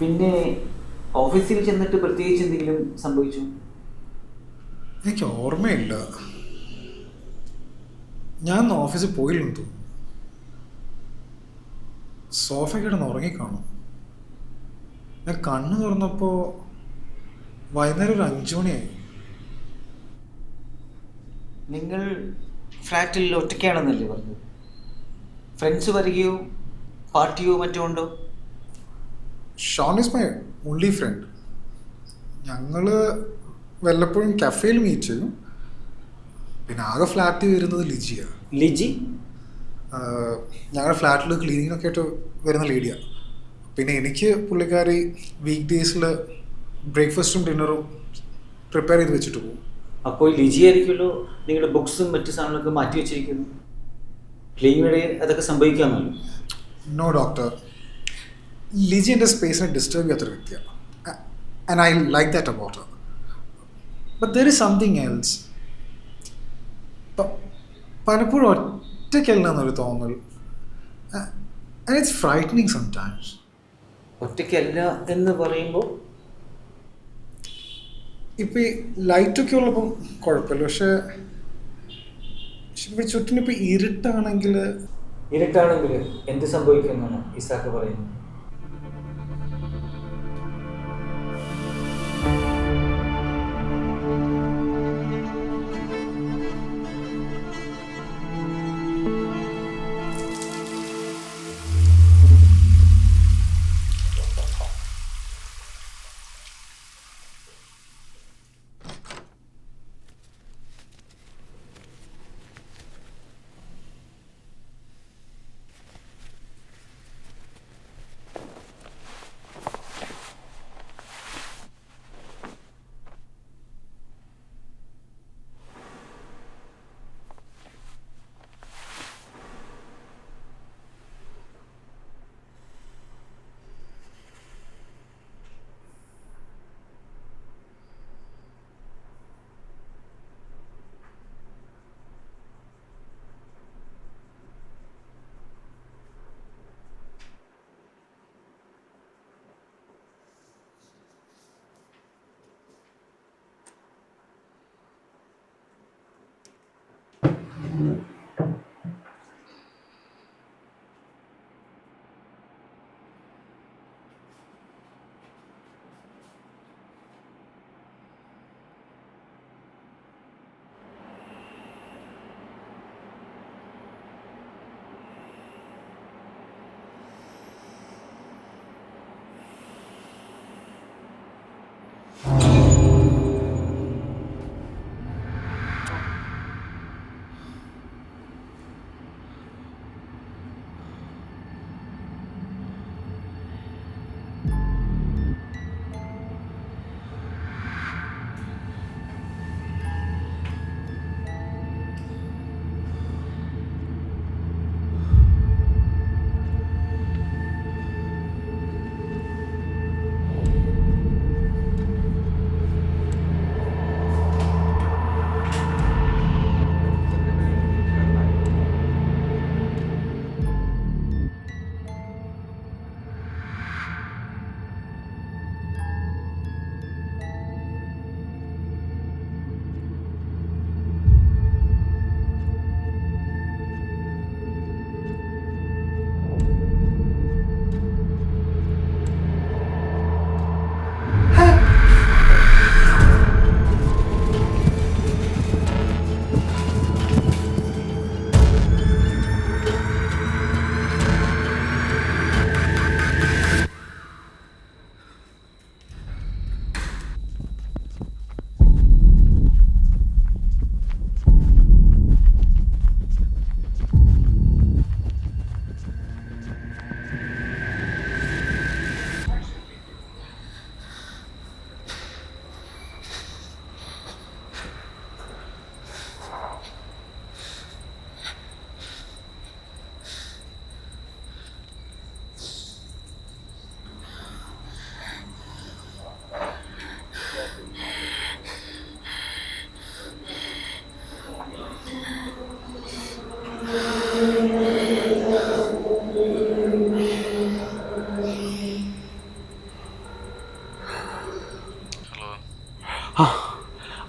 പിന്നെ ഓഫീസിൽ ചെന്നിട്ട് പ്രത്യേകിച്ച് എന്തെങ്കിലും സംഭവിച്ചു? എനിക്ക് ഓർമ്മയില്ല. ഞാൻ ഇന്ന് ഓഫീസിൽ പോയില്ലെന്ന് തോന്നുന്നു. സോഫ കിടന്ന് ഉറങ്ങിക്കാണും. ഞാൻ കണ്ണു തുറന്നപ്പോൾ വൈകുന്നേരം ഒരു 5 മണിയായി. നിങ്ങൾ ഫ്ലാറ്റിൽ ഒറ്റയ്ക്കാണെന്നല്ലേ പറഞ്ഞത്? ഫ്രണ്ട്സ് വരികയോ പാർട്ടിയോ മറ്റോ ഉണ്ടോ? Sean is my only friend. ഞങ്ങൾ വല്ലപ്പോഴും കഫേയിൽ മീറ്റ് ചെയ്യും. പിന്നെ ആകെ ഫ്ലാറ്റിൽ വരുന്നത് ലിജിയാണ്. ലിജി? ഞങ്ങളുടെ ഫ്ലാറ്റിൽ ക്ലീനിങ്ങിനൊക്കെ ആയിട്ട് വരുന്ന ലേഡിയാണ്. പിന്നെ എനിക്ക് പുള്ളിക്കാരി വീക്ക് ഡേയ്സിൽ ബ്രേക്ക്ഫാസ്റ്റും ഡിന്നറും പ്രിപ്പയർ ചെയ്ത് വെച്ചിട്ട് പോകും. അപ്പോൾ ലിജി ആയിരിക്കുമല്ലോ നിങ്ങളുടെ ബുക്സും മറ്റു സാധനങ്ങളൊക്കെ മാറ്റി വെച്ചിരിക്കുന്നു. ക്ലീനിങ്ങിടെ അതൊക്കെ സംഭവിക്കാമല്ലോ. നോ ഡോക്ടർ, ലിജി എൻ്റെ സ്പേസിനെ ഡിസ്റ്റർബ് ചെയ്യാത്തൊരു വ്യക്തിയാണ്. And I like that about Har. But there is something else. പലപ്പോഴും ഒറ്റയ്ക്കല്ലെന്നൊരു തോന്നൽ. And it's frightening sometimes. ഒറ്റയ്ക്കല്ല എന്ന് പറയുമ്പോൾ ഇപ്പം ഈ ലൈറ്റൊക്കെ ഉള്ളപ്പം കുഴപ്പമില്ല. പക്ഷേ ഇവിടെ ചുറ്റിനിപ്പോൾ ഇരുട്ടാണെങ്കിൽ ഇരുട്ടാണെങ്കിൽ എന്ത് സംഭവിക്കുമെന്നാണ് ഇസാക്ക് പറയുന്നത്?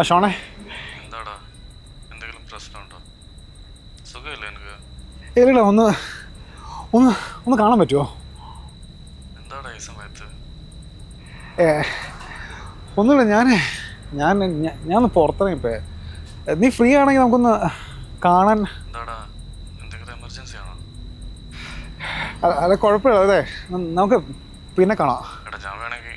ഷോണേ, എന്താടാ, എന്തെങ്കിലും പ്രശ്നമുണ്ടോ? സുഖമില്ല എനിക്ക്. ഇല്ല, ഒന്ന് ഒന്ന് ഒന്ന് കാണാൻ പറ്റുമോ? എന്താടാ ഈ സമയത്ത്? ഏ ഒന്നുമില്ല, ഞാൻ ഒന്ന് പുറത്തിറങ്ങിപ്പോ. നീ ഫ്രീ ആണെങ്കിൽ നമുക്കൊന്ന് കാണാൻ. എന്താടാ, എന്തെങ്കിലും എമർജൻസി ആണോ? അല്ല കുഴപ്പമില്ല, അതെ നമുക്ക് പിന്നെ കാണാം. എടാ ഞാൻ വേണമെങ്കിൽ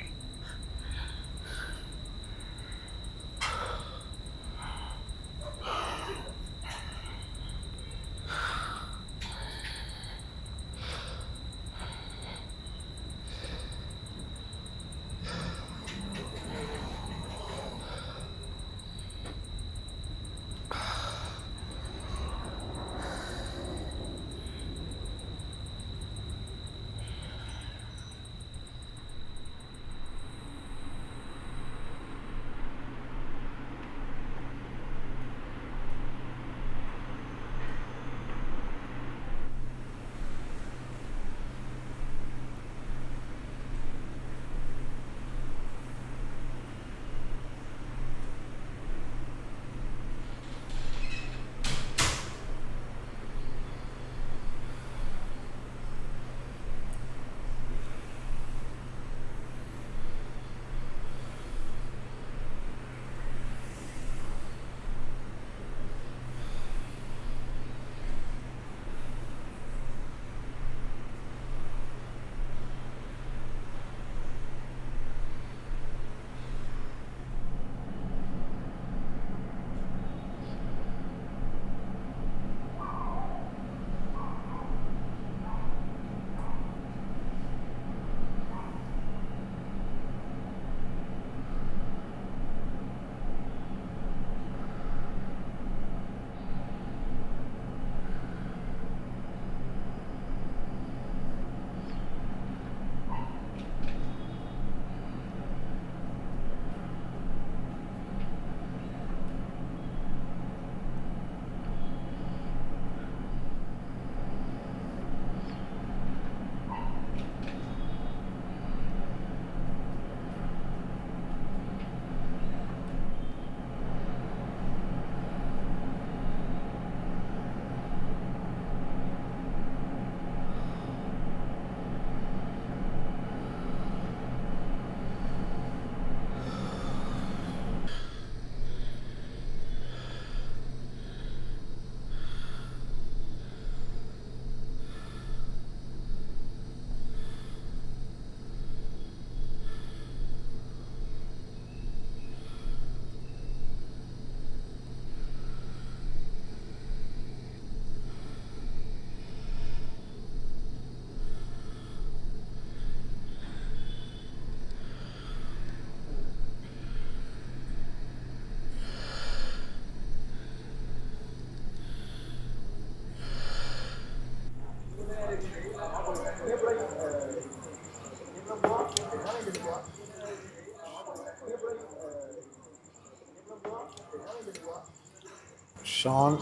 ഷോൺ,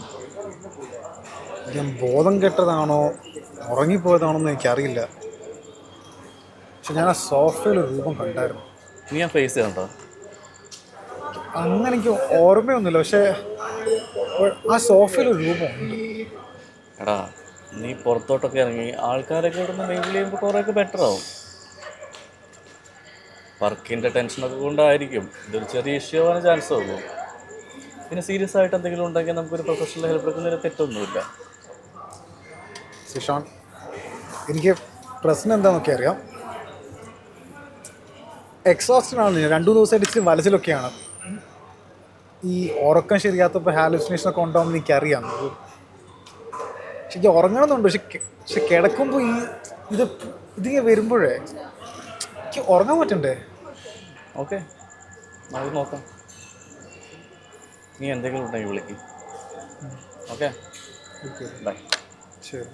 ഞാൻ ബോധം കെട്ടതാണോ ഉറങ്ങിപ്പോയതാണോന്ന് എനിക്കറിയില്ല. പക്ഷെ ഞാൻ ആ സോഫയിൽ ഒരു രൂപം കണ്ടായിരുന്നു. നീ ആ ഫേസ് കണ്ടോ? അങ്ങനെ എനിക്ക് ഓർമ്മയൊന്നുമില്ല, പക്ഷെ ആ സോഫയിൽ ഒരു രൂപമുണ്ട്. എടാ, നീ പുറത്തോട്ടൊക്കെ ഇറങ്ങി ആൾക്കാരൊക്കെ ഇവിടെ നിന്ന് മെയിൽ ചെയ്യുമ്പോൾ കുറേയൊക്കെ ബെറ്റർ ആവും. വർക്കിൻ്റെ ടെൻഷനൊക്കെ കൊണ്ടായിരിക്കും, ഇതൊരു ചെറിയ ഇഷ്യൂ ആവാൻ ചാൻസ് ഉള്ളൂ. പിന്നെ സീരിയസ് ആയിട്ട് എന്തെങ്കിലും ഉണ്ടെങ്കിൽ നമുക്കൊരു പ്രൊഫഷണൽ ഹെൽപ്പ് എടുക്കുന്നതിന് തെറ്റൊന്നുമില്ല. ഷോൺ, എനിക്ക് പ്രശ്നം എന്താണെന്നൊക്കെ അറിയാം. എക്സോസ്റ്റഡ് ആണ് ഞാൻ. 2-3 ദിവസമായിട്ട് ഇച്ചിരി വലച്ചിലൊക്കെയാണ്. ഈ ഉറക്കം ശരിയാത്തപ്പോൾ ഹാലുസിനേഷനൊക്കെ ഉണ്ടാവുമെന്ന് എനിക്കറിയാം. പക്ഷെ എനിക്ക് ഉറങ്ങണമെന്നുണ്ട്. പക്ഷെ കിടക്കുമ്പോൾ ഇതിങ്ങനെ വരുമ്പോഴേ എനിക്ക് ഉറങ്ങാൻ പറ്റണ്ടേ? ഓക്കെ, നമുക്ക് നോക്കാം. നീ എന്തെങ്കിലും ഉണ്ടെങ്കിൽ വിളിക്കും. Okay, by. ശരി.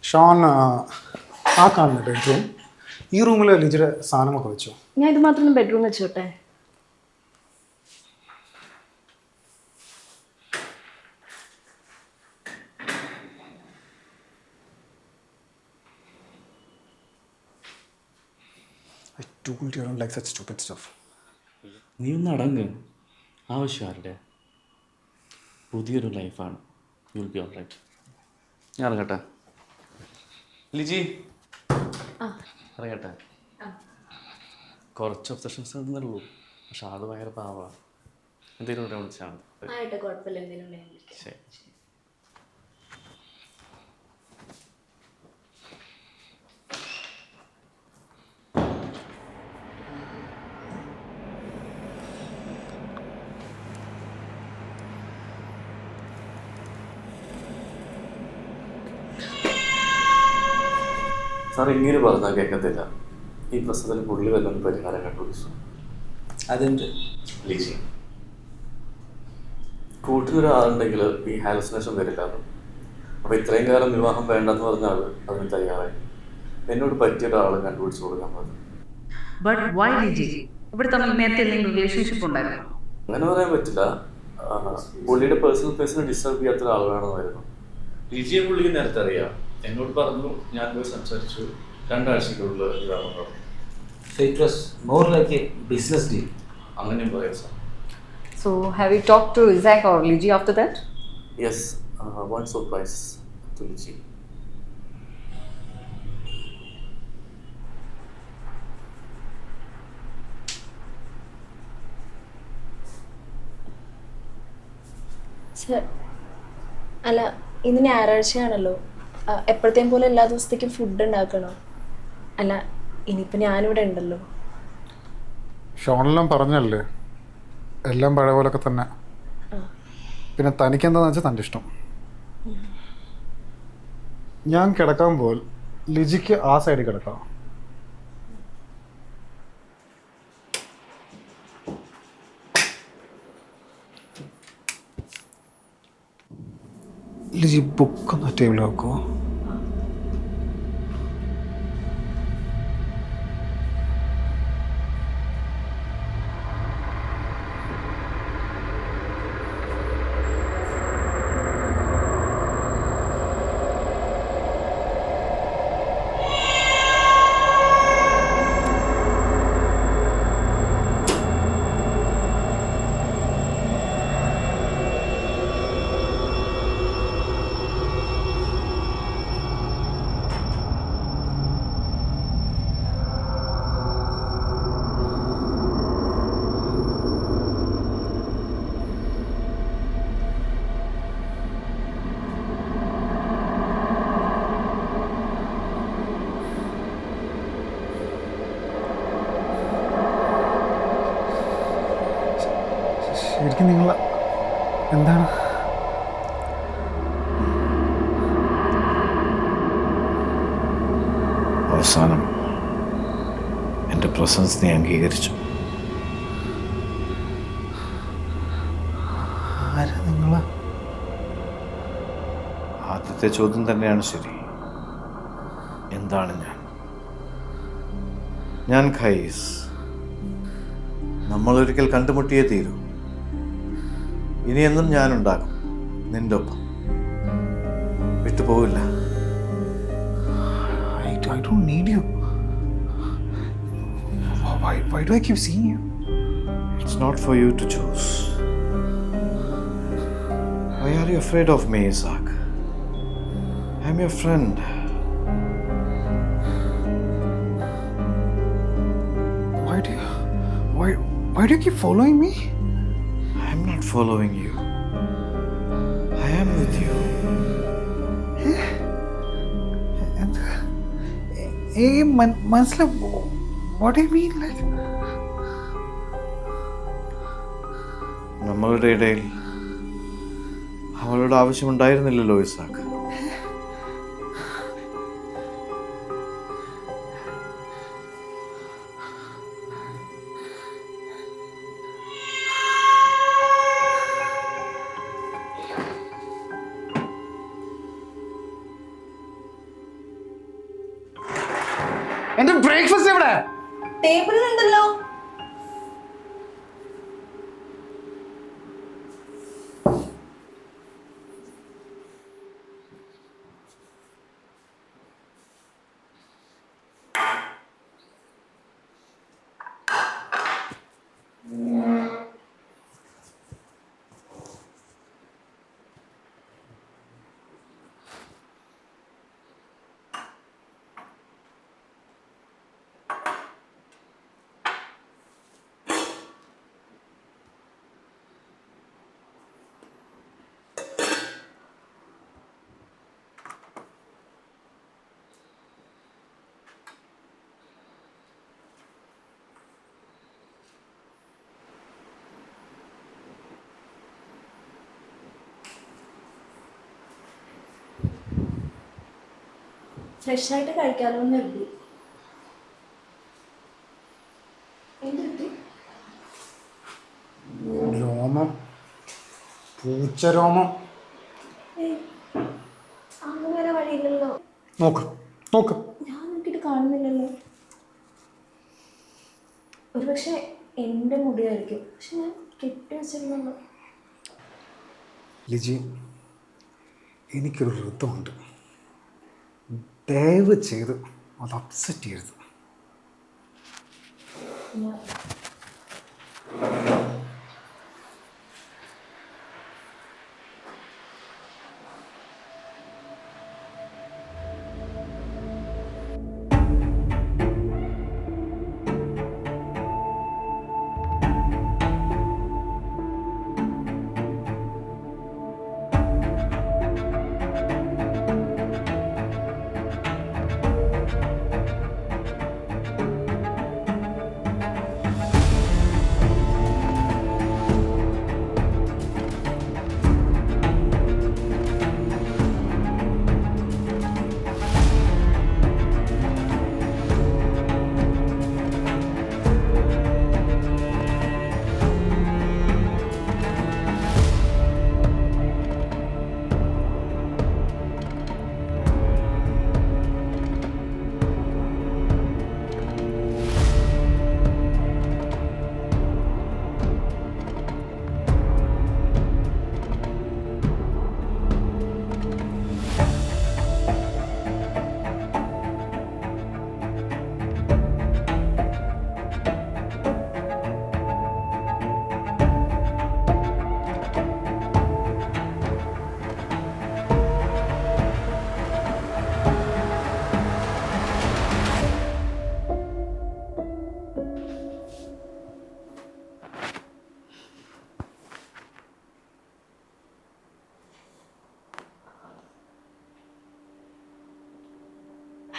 ഷോൺ ആ കാണുന്ന ബെഡ്റൂം, ഈ റൂമിൽ ലിജിയുടെ സാധനമൊക്കെ വെച്ചു. ഞാൻ ഇത് മാത്രം bedroom വെച്ചോട്ടെ? I told you I don't like such stupid stuff. നീ ഒന്ന് അടങ്ങ്. ആവശ്യമാരുടെ പുതിയൊരു ലൈഫാണ്. You will be all right. ഞാൻ ഇറങ്ങട്ടെ ലിജി, ഇറങ്ങട്ടെ. കുറച്ച് ഒബ്സഷൻസ് ഉള്ളൂ, പക്ഷെ ആള് ഭയങ്കര പാവാണ്. എന്തെങ്കിലും ഇവിടെ വിളിച്ചാൽ മതി. ശരി. സാർ ഇങ്ങനെ പറഞ്ഞാൽ കേൾക്കത്തില്ല. ഈ പ്രശ്നത്തിന് പുള്ളി വല്ലൊരു പരിഹാരം കണ്ടുപിടിച്ചു. അതെന്ത്? ലിജി, കൂട്ടിലൊരാളുണ്ടെങ്കിൽ ഈ ഹാലുസിനേഷൻ വരില്ല. അപ്പോൾ ഇത്രയും കാലം വിവാഹം വേണ്ടെന്ന് പറഞ്ഞാൽ അതിന് തയ്യാറായി. എന്നോട് പറ്റിയ ഒരാളെ കണ്ടുപിടിച്ച് കൊടുക്കാൻ പറഞ്ഞു. അങ്ങനെ പറയാൻ പറ്റില്ല. പുള്ളിയുടെ പേഴ്സണൽ സ്പേസിനെ ഡിസ്റ്റർബ് ചെയ്യാത്ത ഒരാൾ വേണമെന്നായിരുന്നു. ലിജിയെ പുള്ളിക്ക് നേരത്തെ അറിയാം. എന്നോട് പറഞ്ഞു, ഞാൻ പോയി സംസാരിച്ചു. 2 ആഴ്ചയ്ക്കുള്ളിൽ വിവാഹം നടന്നു. So it was more like a business deal. അങ്ങനെയും പറയാം sir. So have you talked to Isaac or Liji after that? Yes, once or twice to Liji. Sir, അല്ല ഇന്ന് ഞായറാഴ്ചയാണല്ലോ, എപ്പോഴത്തെയും പോലെ എല്ലാ ദിവസത്തേക്കും ഫുഡ് ഉണ്ടാക്കണം. അല്ല ഇനിയിപ്പോൾ ഞാനിവിടെ ഉണ്ടല്ലോ. ഷോണെല്ലാം പറഞ്ഞല്ലേ, എല്ലാം പഴയ പോലൊക്കെ തന്നെ. പിന്നെ തനിക്ക് എന്താണെന്ന് വെച്ചാൽ തൻ്റെ ഇഷ്ടം. ഞാൻ കിടക്കാൻ പോൽ ലിജിക്ക് ആ സൈഡിൽ കിടക്കാം. ലിജി ബുക്കൊന്ന് ടേബിളിൽ വെക്കുമോ? ശരിക്കും നിങ്ങൾ എന്താണ്? അവസാനം എൻ്റെ പ്രസൻസ് നീ അംഗീകരിച്ചു. ആരാ നിങ്ങൾ? ആദ്യത്തെ ചോദ്യം തന്നെയാണ് ശരി. എന്താണ് ഞാൻ ഖൈസ്. നമ്മളൊരിക്കൽ കണ്ടുമുട്ടിയേ തീരൂ. ഇനിയെന്നും ഞാനുണ്ടാകും നിൻ്റെ ഒപ്പം. വിട്ടുപോവില്ല. I don't need you. Why do I keep seeing you? It's not for you to choose. Why are you afraid of me, Isaac? I'm your friend. Why do you keep following me? I'm not following you. I am with you. What do you mean? Like, നമ്മളുടെ ഇടയിൽ അവളുടെ ആവശ്യമുണ്ടായിരുന്നില്ലല്ലോ ഇസാക്ക്. എന്റെ breakfast എവിടെ? ടേബിളിലുണ്ടല്ലോ. ഫ്രഷായിട്ട് കഴിക്കാമല്ലോ എന്ന് കരുതി. രോമം, പൂച്ചരോമം. അങ്ങനെ വരെ വഴിയില്ലല്ലോ. നോക്ക് നോക്ക്. ഞാൻ നോക്കിയിട്ട് കാണുന്നില്ലല്ലോ. ഒരു പക്ഷെ എൻ്റെ മുടിയായിരിക്കും. പക്ഷെ ഞാൻ കെട്ടി വെച്ചിരുന്നല്ലോ. ലിജി, എനിക്കൊരു ഋതുണ്ട്. ദയവ് ചെയ്ത് അത് അപ്സെറ്റ് ചെയ്യരുത്.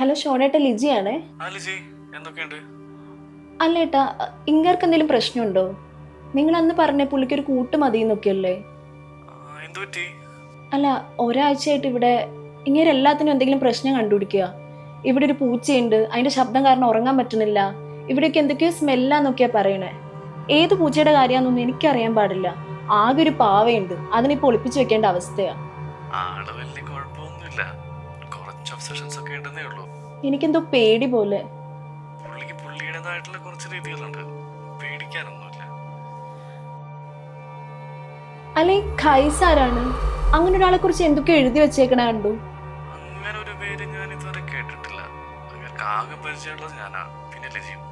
ഹലോ ഷോണേട്ട, ലിജിയാണേ. എന്തൊക്കെയുണ്ട്? അല്ല ഏട്ടാ, ഇങ്ങർക്ക് എന്തെങ്കിലും പ്രശ്നമുണ്ടോ? നിങ്ങൾ അന്ന് പറഞ്ഞ പുള്ളിക്കൊരു കൂട്ട് മതി എന്നൊക്കെയല്ലേ? അല്ല, ഒരാഴ്ചയായിട്ട് ഇവിടെ ഇങ്ങനെ എല്ലാത്തിനും എന്തെങ്കിലും പ്രശ്നം കണ്ടുപിടിക്കുക. ഇവിടെ ഒരു പൂച്ചയുണ്ട്, അതിന്റെ ശബ്ദം കാരണം ഉറങ്ങാൻ പറ്റുന്നില്ല. ഇവിടെയൊക്കെ എന്തൊക്കെയോ സ്മെല്ലാന്നൊക്കെയാ പറയണേ. ഏത് പൂച്ചയുടെ കാര്യമാണെന്നൊന്നും എനിക്കറിയാൻ പാടില്ല. ആകെ ഒരു പാവയുണ്ട്, അതിനിപ്പോൾ ഒളിപ്പിച്ചു വെക്കേണ്ട അവസ്ഥയാ. എനിക്കെന്തോ പേടി പോലെ. അല്ലെ ഖൈസ് ആരാണ്? അങ്ങനെ ഒരാളെ കുറിച്ച് എന്തൊക്കെയോ എഴുതി വെച്ചേക്കണ കണ്ടു. അങ്ങനെ ഒരു പേര് ഞാൻ ഇതുവരെ കേട്ടിട്ടില്ല. അങ്ങനെ ആകെ പരിചയമുള്ളത് ഞാനാ. പിന്നെ ലിജിയും.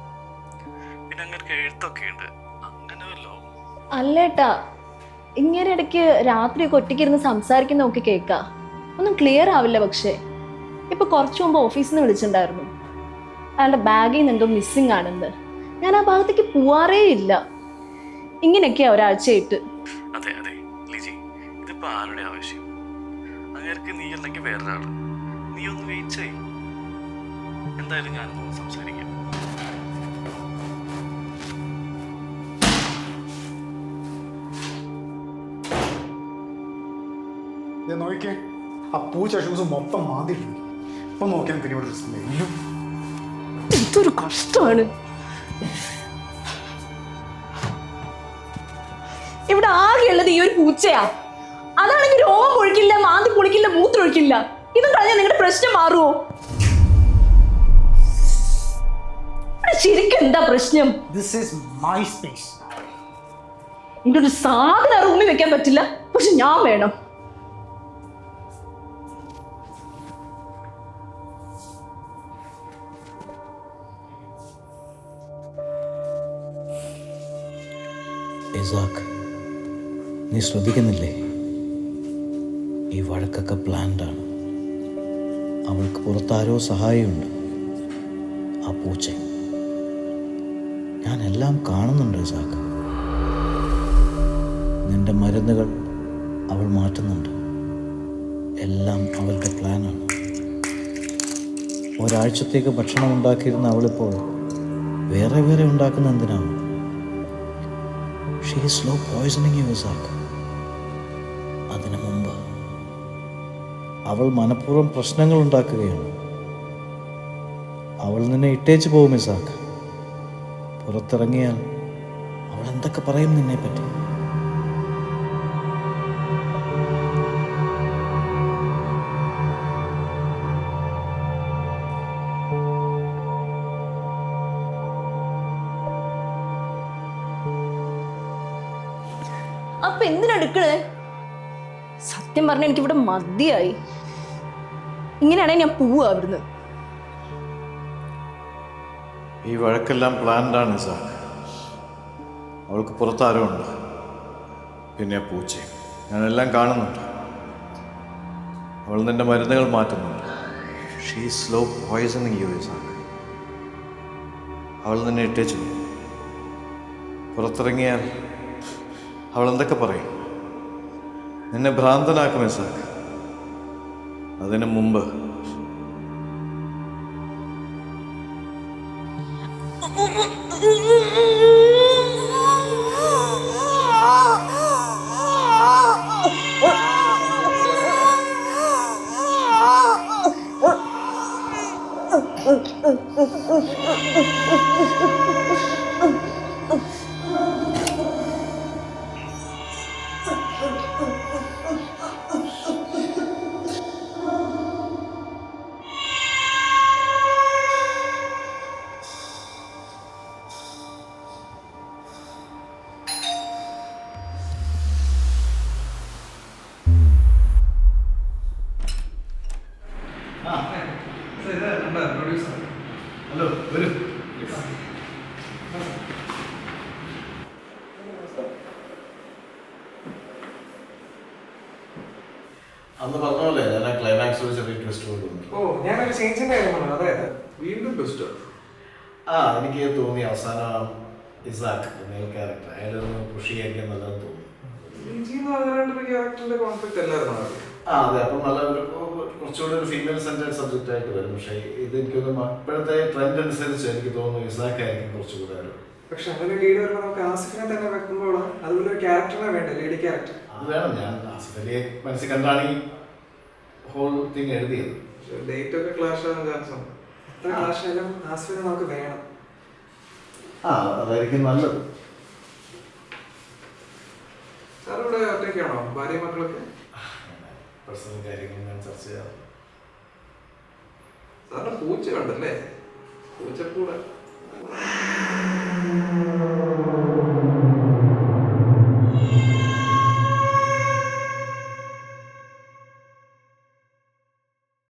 പിന്നെ അങ്ങനെ എഴുത്തൊക്കെ ഉണ്ട്. അങ്ങനെ വല്ലോ? അല്ലേട്ടാ, ഇങ്ങനെ ഇടയ്ക്ക് രാത്രിയൊക്കെ ഒറ്റയ്ക്കിരുന്ന് സംസാരിക്കുന്ന നോക്കി കേൾക്കാം. ഒന്നും ക്ലിയർ ആവില്ല. പക്ഷേ ഇപ്പൊ കുറച്ചു മുമ്പ് ഓഫീസിൽ നിന്ന് വിളിച്ചിട്ടുണ്ടായിരുന്നു. അയാളുടെ ബാഗിൽ നിന്ന് എന്തോ മിസ്സിങ് ആണെന്ന്. ഞാൻ ആ ഭാഗത്തേക്ക് പോവാറേ ഇല്ല. ഇങ്ങനെയൊക്കെയാ ഒരാഴ്ചയായിട്ട്. അതെ അതെ ലിജി, ഇതിപ്പോ ആരുടെ ആവശ്യം? അങ്ങേർക്ക് നീ അല്ലെങ്കിൽ വേറൊരാള്. നീ ഒന്ന് വെയിറ്റ് ചെയ്. എന്തായാലും ഞാനൊന്ന് സംസാരിക്കാം. നോക്കിക്കേ, ആ പൂച്ച ഷൂസ് മൊത്തം മാന്തിട്ടുണ്ട്. ഇപ്പൊ നോക്കിയാൽ പിന്നെ ഇവിടെ സ്മെല്ലും. ഇതൊരു കഷ്ടമാണ്. ഇവിടെ ആകെയുള്ളത് ഈ ഒരു പൂച്ചയാ. അതാണെങ്കിൽ രോമം പൊഴിക്കില്ല, മാന്തി പൊളിക്കില്ല, മൂത്രമൊഴിക്കില്ല. ഇതും കളഞ്ഞാൽ നിങ്ങളുടെ പ്രശ്നം മാറുമോ? ശരിക്കും എന്താ പ്രശ്നം? This is my space. എന്റെ ഒരു സാധനം റൂമിൽ വെക്കാൻ പറ്റില്ല, പക്ഷെ ഞാൻ വേണം. ഇസാക്ക്, നീ ശ്രദ്ധിക്കുന്നില്ലേ? ഈ വഴക്കൊക്കെ പ്ലാൻഡാണ്. അവൾക്ക് പുറത്താരോ സഹായമുണ്ട്. ആ പൂച്ച. ഞാൻ എല്ലാം കാണുന്നുണ്ട് ഇസാക്ക്. നിന്റെ മരുന്നുകൾ അവൾ മാറ്റുന്നുണ്ട്. എല്ലാം അവളുടെ പ്ലാനാണ്. ഒരാഴ്ചത്തേക്ക് ഭക്ഷണം ഉണ്ടാക്കിയിരുന്ന അവളിപ്പോൾ വേറെ വേറെ ഉണ്ടാക്കുന്ന എന്തിനാണ്? She is slow poisoning you, Isaac. അതിനു മുമ്പ് അവൾ മനഃപൂർവ്വം പ്രശ്നങ്ങൾ ഉണ്ടാക്കുകയാണ്. അവൾ നിന്നെ ഇട്ടേച്ച് പോകും ഇസാക്ക്. പുറത്തിറങ്ങിയാൽ അവൾ എന്തൊക്കെ പറയും നിന്നെ പറ്റി? അപ്പൊ എന്തിനെടുക്കണേ? സത്യം പറഞ്ഞ എനിക്കിവിടെ മതിയായി. ഇങ്ങനെയാണെങ്കിൽ ഞാൻ പോവുക അവിടുന്ന്. ഈ വഴക്കെല്ലാം പ്ലാൻഡാണ് ഇസാക്ക്. അവൾക്ക് പുറത്താരോ ഉണ്ട്, പിന്നെ പൂച്ചയും. ഞാനെല്ലാം കാണുന്നുണ്ട്. അവൾ നിന്റെ മരുന്നുകൾ മാറ്റുന്നുണ്ട്. She is slow poisoning you Isaac. അവൾ നിന്നെ ഇട്ടേച്ചു. പുറത്തിറങ്ങിയാൽ അവൾ എന്തൊക്കെ പറയും? നിന്നെ ഭ്രാന്തനാക്കും ഇസാക്ക്. അതിനു മുമ്പ് ഹലോ, വരൂ. അന്ന് പറഞ്ഞ പോലെ ഞാൻ ആ ക്ലൈമാക്സ് ഒരു ചെറിയ ട്വിസ്റ്റ് കൊണ്ടുവന്നു. ഞാനൊരു ചേഞ്ചിന്റെ കാര്യമാണ്. അതായത് വീണ്ടും ട്വിസ്റ്റ്. എനിക്ക് തോന്നി അവസാനം ഇസാക്ക് മെയിൽ ക്യാരക്ടർ അയാളൊന്ന് പുഷ് ചെയ്യാൻ നല്ലതെന്ന് തോന്നി. ക്യാരക്ടറിന്റെ കോൺഫ്ലിക്റ്റ് അല്ലായിരുന്നു. അതെ, അപ്പം നല്ല കുറച്ചുകൂടി ഒരു ഫീമെയിൽ സെൻറ്റേഡ് സബ്ജക്റ്റ് ആയിട്ട് വരും. പക്ഷേ ഇത് എനിക്കൊന്നും ഇപ്പോഴത്തെ ട്രെൻഡ് അനുസരിച്ച് എനിക്ക് തോന്നുന്നു ഇസാക്ക് ആയിരിക്കും കുറച്ചുകൂടെ ഒരു. പക്ഷെ അങ്ങനെ ലീഡ് വരുമ്പോൾ നമുക്ക് ആസിഫിനെ തന്നെ വെക്കുമ്പോൾ അതുപോലെ ഒരു ക്യാരക്ടറിനെ വേണ്ട, ലേഡി ക്യാരക്ടർ. അത് വേണം. ഞാൻ ആസിഫലിയെ മനസ്സിൽ കണ്ടാണ് ഈ ഹോൾ തിങ് എഴുതിയത്. ഡേറ്റ് ഒക്കെ ക്ലാഷ് ആകാൻ ചാൻസ് ഉണ്ട്. എത്ര ക്ലാഷ് ആയാലും ആസിഫിനെ നമുക്ക് വേണം. അതായിരിക്കും നല്ലത്. സാറിവിടെ ഒറ്റയ്ക്കാണോ? ഭാര്യ മക്കളൊക്കെ? പേഴ്സണൽ കാര്യങ്ങൾ ഞാൻ ചർച്ച ചെയ്യാം. സാറിന്റെ പൂച്ച കണ്ടല്ലേ? പൂച്ചക്കൂടെ